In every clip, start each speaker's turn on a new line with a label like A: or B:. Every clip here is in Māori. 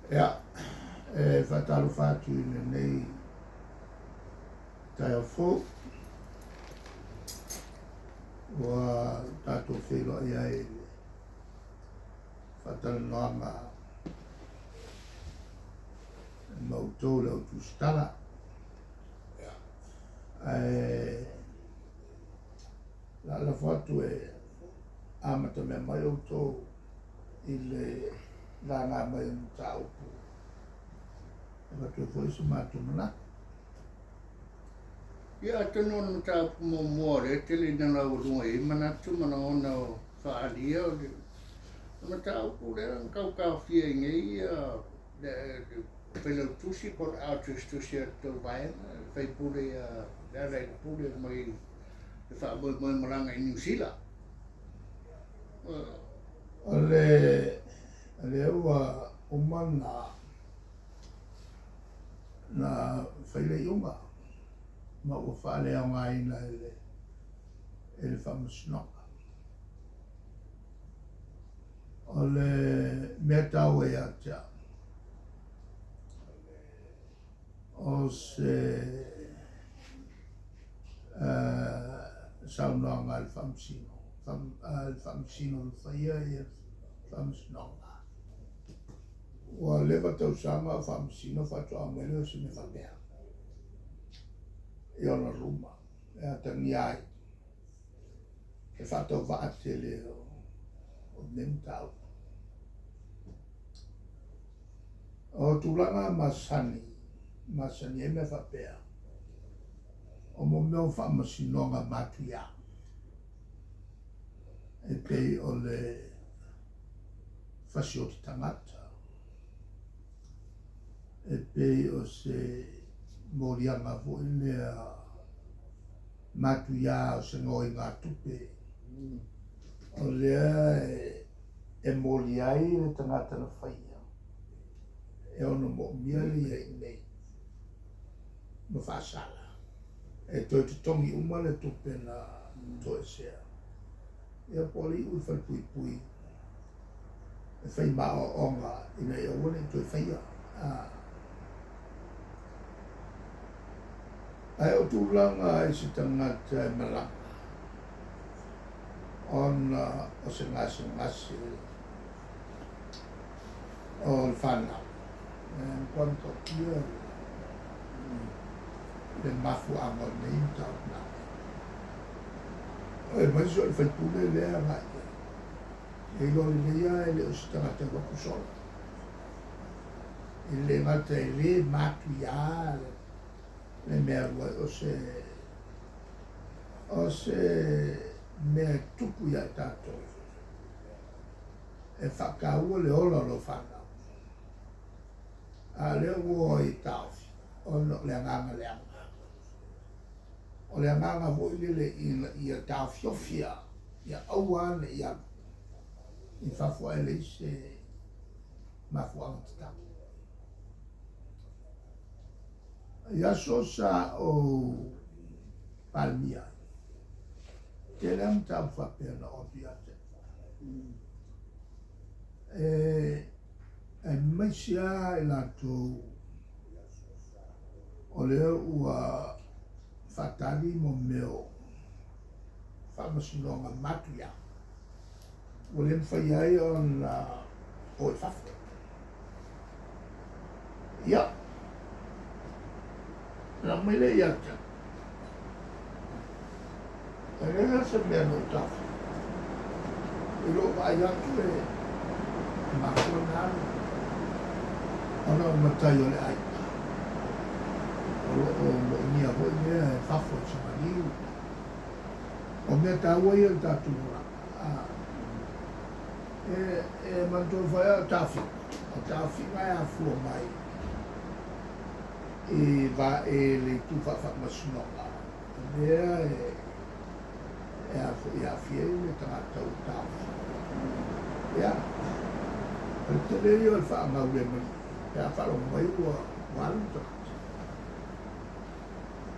A: Ia, whatalu whātu ina nei tai a fō. Wa tātou whelo ia e whatalu noanga mautou lau tūstara. La whatu e amata mea mai o tō i le la ngā mai o tā upu. E watu e whoisu mātu mana.
B: Ia tonu no tā upu mō mōre, te li nana o runga i manatu, mana ona o whaalia o le. Ona tā upu lera kau kau whia i ngei, whelau tusi, por autus tusi a tau vaena, whai pure a rei pure mai te whaaboi mai maranga i New Zealand.
A: Ale ua umana na whaile iunga. Ma ua whaale au ngā ina ele whamasinoka. Ole mea tau e atea. O se saunoanga al whamsino. Al whamsino le whaia e whamsinoka. Ua lewa tau sama o whamsino whatoa mwere o se me whamea. I ona ruma, e atangi ai. E whatau vaatele o mentau. O tūlanga masani e me whapea. O mo meo whamasinonga matuia. E pei o le whasioti tangata. E pei o se morianga vo i lea matuia o se ngoi ngā tupe. O lea e moriai le tangata na whaia. E ono mo mia le i nei. No whaasala. E toi tutongi uma le tupe na toi sea. E poli ui whai pui pui. E whai mao onga ina e awane toi whaia. Ai o tūlanga i si tangata e malanga. Ona o se ngasi o le whanau. En cuanto kia le mafu anga nei tau na. E mai so e whai pule lea ngai. E ilo le lea e le o si tangata e wakusola. E le ngata e le matu ia le mea rua o se mea tupu ia tātou. E whakaua le ola lo whanau. A le ua i tāwhi, o le anganga le anga. O le anganga vo ile i a tāwhi o fia, i a auane i anga. I whafua ele i se mafuanga tatapu. Ia so sa o palmia. Te lem tau whapea na opi ate. E maisia e lato o leo ua whatari mo meo whamasinonga matuia. O lem whaiai on o e whafo. Ia. Na mele ia te. E rena se mea no tafu. E lo vai atu e mako nana. Ona o matai o le ai. O nia hoi mea e whafo e samaniu. O mea tāua ia le tātu mora. E mantua whai a tāwhi. O tāwhi ngai a fua mai. E va e le tufa whakmasinonga. Mea e a fie le tangata o tāwhi. Ia. E te rei o le whaamau le mani. E a whalo mai ua waru takata.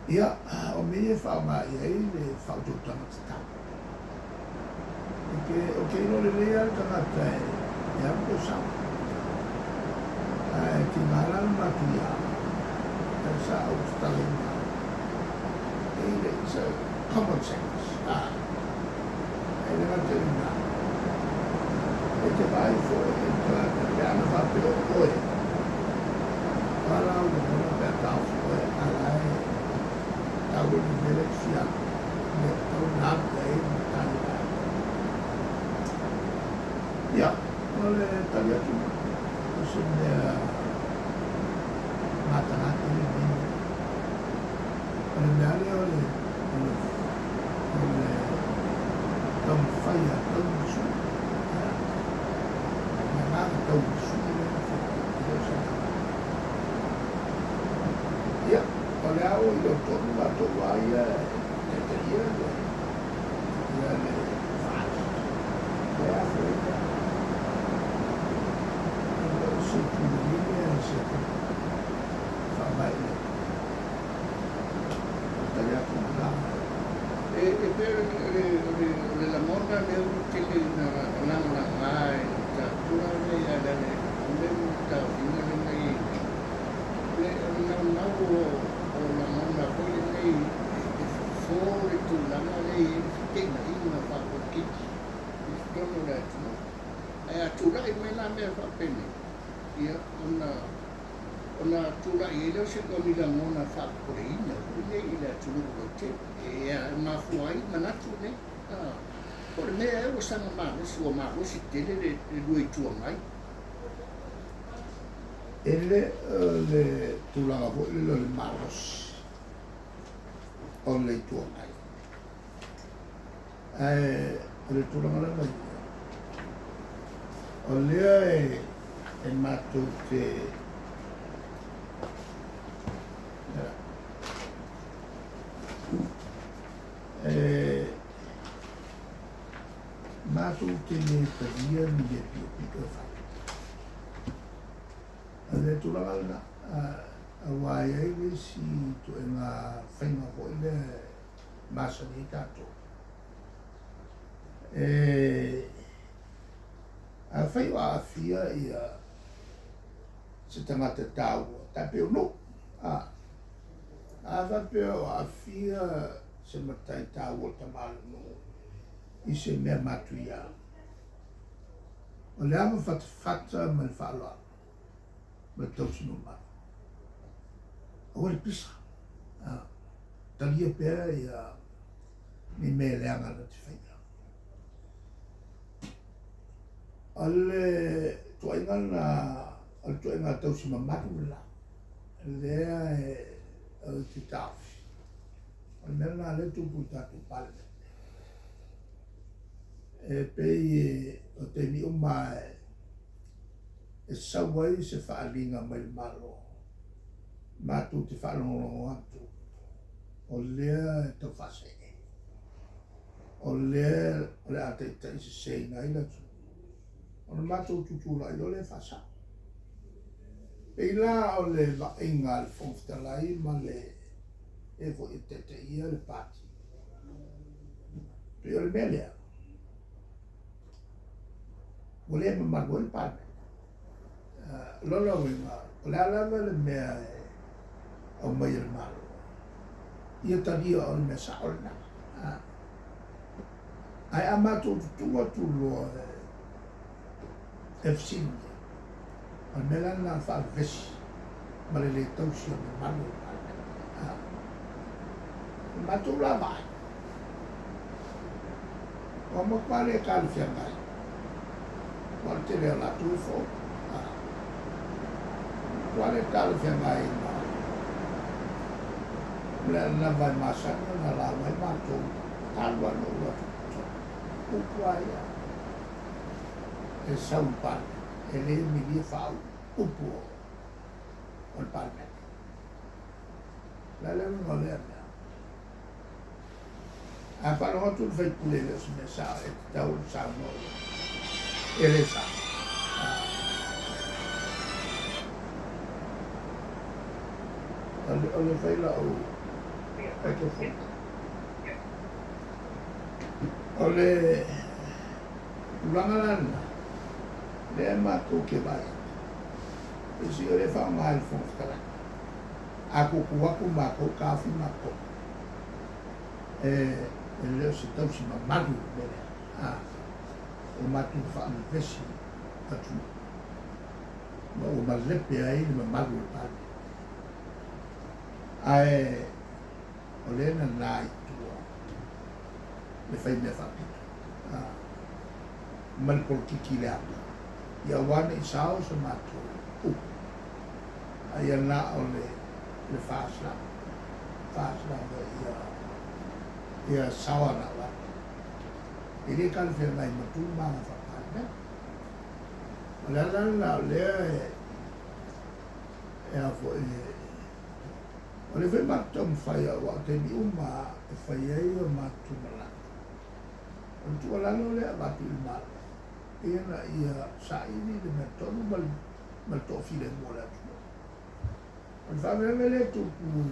A: Ia, o me e whaama i ei le whauto tangata tāwhi. O ke ino le lea tangata e amko sama. ki ngala matia sa Australia it's a common sense ai le matina e te vai fuori e piano fa più poi para una per tau fuori alla tau di Malaysia ne tau nam dai tani ya ole tali tu sinde mata ini ole nale ole tom faya tom su na tom su ya ole au ilo tomu la to vaya te dia ya le faz ya Africa se pudiera se fa bene taglia con la
B: e per la monna ne utili na mai ta pura ne ya dane ne ta fina ne nei le na o la monna poi nei fuori tu la nei che na fa con chi non è no e tu dai me la me fa bene ia ona tura ile se ko mi la mona fa por ina ile ile tu lo te e ma fuai ma tu ne por me e o sana ma su ma o si tele le due tu mai
A: ele le tu la vo le malos on le tu mai le tu la mai ole e matu te matu te ne pedia mi de pico fa ale tu la na a wai ai si tu na fenga ko ile masa ni tato a fai wa fia ia se tangata tau tape no a va pe a fia se matai tau ta mal no i se me matuia o le ama fata mal fala ma tau no ma o le pisa talia pe ia ni me le anga na te fai ale tuainga na al tuainga tau si mamatu la lea al te tafi al mena le tu puta tu palme pei o te ni uma sawai se faalinga mai malo matu te faalongo atu o lea tau fase o lea ate te isi se ngai la tu ona matou tutula i ole fasa e la ole la inga al fonftalai ma le vo itete ia le pati pe ole melia ole ma magol palme lolo winga ole ala le mea o mai el malo ia tadia on me sa olna ai amato tuwa tulo efsin al melan na fa ves malele tausia me malo mato la vai como quale calfia mai quante le la tu fo quale calfia mai la vai masa la vai mato talwa no lo upuaya e São Paulo, ele me via falar o Palme. Lá ele não lembra. A palavra tudo foi por ele, esse mensagem, está o Salmo. Ele sabe. Ele foi lá o que foi. Ele ulangalan le matu ke vai si o le whaonga le whongkara. A kuku waku mako kafi mako. Leo se tau si mamaru mele. O matu whaami vesi atu. Ma o malepe ai le mamaru le pale. Ai o lena nai tua. Le whai mea whapito. Mal politiki le apa. Ia wane I sao sa matu. Ai ana o le whaasla. Whaasla ia sawa na wa. Ini kan fia ngai matu mga whapane. O le alana o lea e a fo o le whi matu mwhai a wa te ni uma e whai ei o matu malana. O tu alana o lea matu I mala. Ena ia saini le mea tonu mal tofi le mola tu. O le whamea le tuku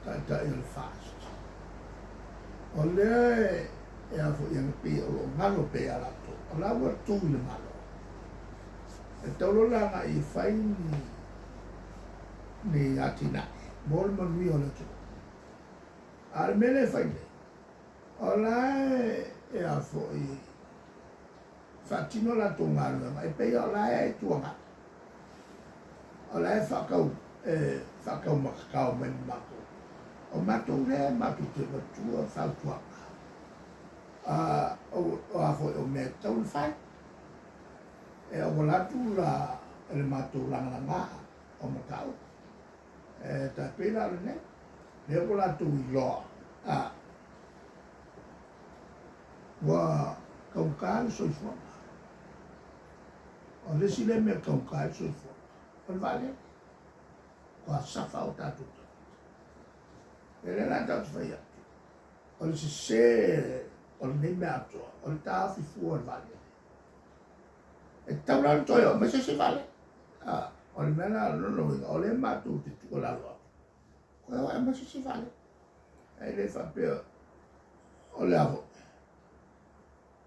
A: ta il fast. O lea e a fo iang pe o ngalo pe a lato. O la wa tu le malo. E taulo langa I whai ni atina. Mol manui o le tu. Ar mele whai le. O la e a fo Fatino la tonga ma e pe o la e tuanga. O la e whakau makakao men mako. O mato le matu te matua whau tuanga. O a fo o me tau le whai. E o latu la le mato langa o makau. E ta pena le ne. Le o latu I loa. Wa kaukal so fuanga. O le si le mea kaukal so fuanga. O le vale. Kua safa o tatu. E le la tatu whai atu. O le se o le nei mea atoa. O le tāwhi fua o le vale. E tau lalo toi o, me se vale. O le mea la nono inga. O le matu te tuko lalo atu. Koe o e me se vale. E le whapea. O le avo.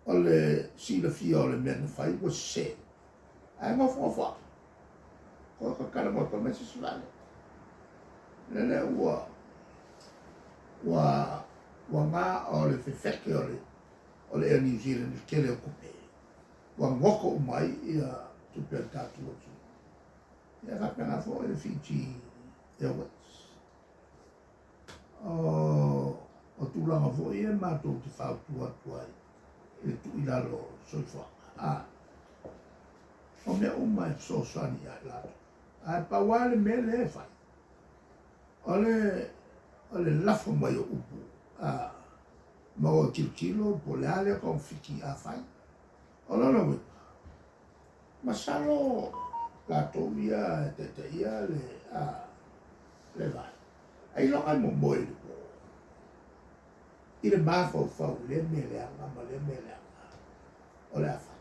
A: O le sila fia o le mena whai wa se. Ai ngofu. Ko kala mo ko me se vale. Nene wa ngā o le whewheke o le New Zealand kele o kupe. Wa ngoko umai ia tupe al tātu o tu. Ia whapena fo le Fiji Airways. O tūlanga fo ia mātou te whautua tuai. E tu I lalo soifua. O mea umai so sani ai lalo. Ai pawale me le fai. O le lafo mai o upu. Ma o kilokilo po le ale kon fiki a fai. O lona we. Masalo la tovia te ia le vai. Ai longa mo moi le po. I le mafo fau le me le anga ma le me le anga. O le afa.